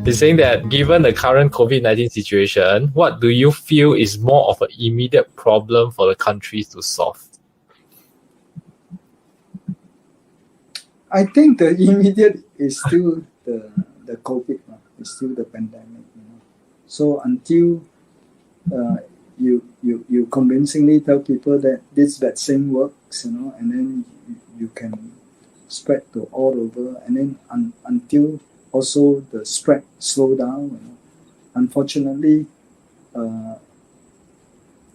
He's saying that given the current COVID-19 situation, what do you feel is more of an immediate problem for the countries to solve? I think the immediate is still the COVID, is still the pandemic. So until you convincingly tell people that this vaccine works, and then you can spread to all over, and then until also the spread slow down. Unfortunately,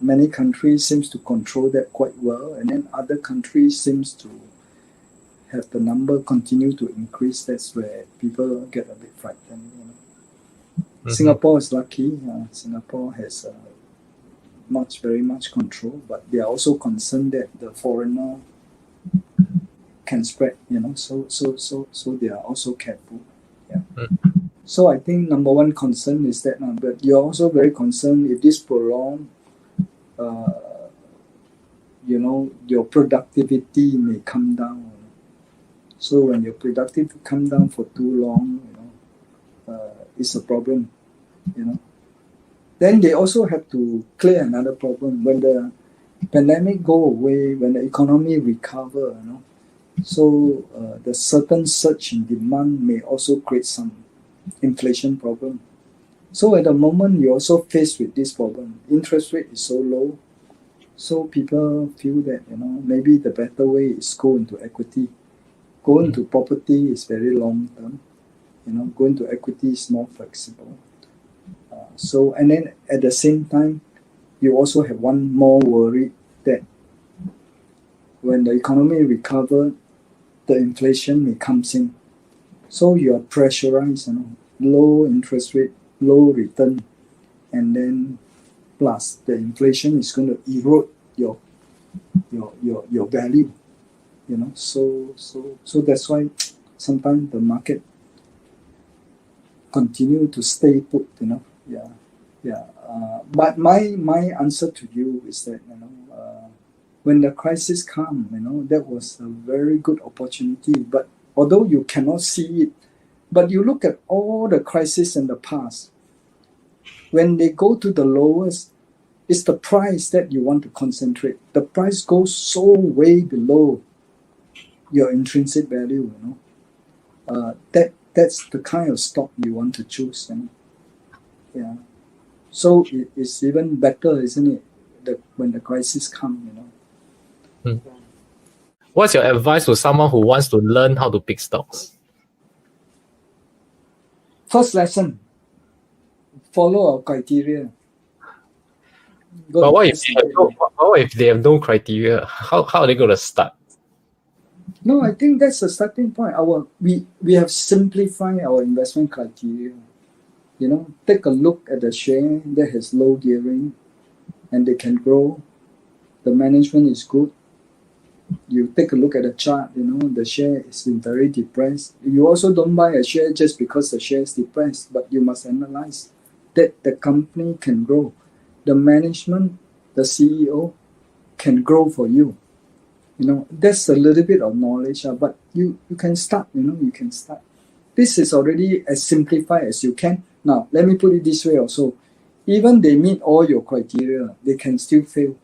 many countries seems to control that quite well, and then other countries seems to have the number continue to increase. That's where people get a bit frightened. Mm-hmm. Singapore is lucky. Singapore has very much control, but they are also concerned that the foreigner can spread. So they are also careful. Yeah. Mm-hmm. So I think number one concern is that, but you're also very concerned if this prolong. Your productivity may come down. So when your productivity come down for too long, it's a problem. Then they also have to clear another problem. When the pandemic go away, when the economy recover, so the certain surge in demand may also create some inflation problem. So at the moment, you're also faced with this problem. Interest rate is so low, so people feel that maybe the better way is go into equity. Go into property is very long term. Go into equity is more flexible. So and then at the same time, you also have one more worry that when the economy recovers, the inflation may come in. So you are pressurized, low interest rate, low return, and then plus the inflation is going to erode your value. So that's why sometimes the market continue to stay put. But my answer to you is that when the crisis come, that was a very good opportunity. But although you cannot see it, but you look at all the crises in the past, when they go to the lowest, it's the price that you want to concentrate. The price goes so way below your intrinsic value. That's the kind of stock you want to choose. Yeah. So it's even better, isn't it? When the crisis come, What's your advice to someone who wants to learn how to pick stocks? First lesson, follow our criteria. But what if they have no criteria? How are they going to start? No, I think that's the starting point. We have simplified our investment criteria. Take a look at the share that has low gearing and they can grow. The management is good. You take a look at the chart, the share is very depressed. You also don't buy a share just because the share is depressed, but you must analyze that the company can grow. The management, the CEO can grow for you. That's a little bit of knowledge, but you can start, you can start. This is already as simplified as you can. Now, let me put it this way also. Even they meet all your criteria, they can still fail.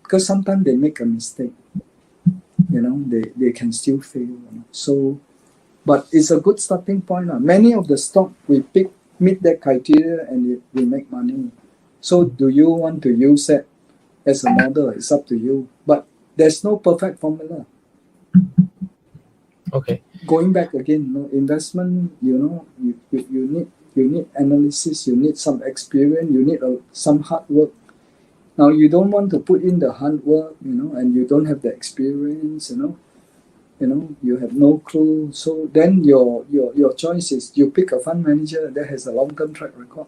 Because sometimes they make a mistake. They can still fail. So, but it's a good starting point. Many of the stock we pick meet that criteria and we make money. So do you want to use that as a model? It's up to you. But there's no perfect formula. Okay. Going back again, investment, you need analysis, you need some experience, you need some hard work. Now you don't want to put in the hard work, and you don't have the experience, you have no clue. So then your choice is you pick a fund manager that has a long-term track record,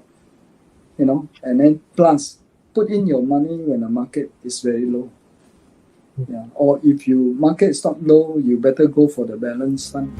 and then plus put in your money when the market is very low. Yeah. Or if you market stock low, you better go for the balanced fund.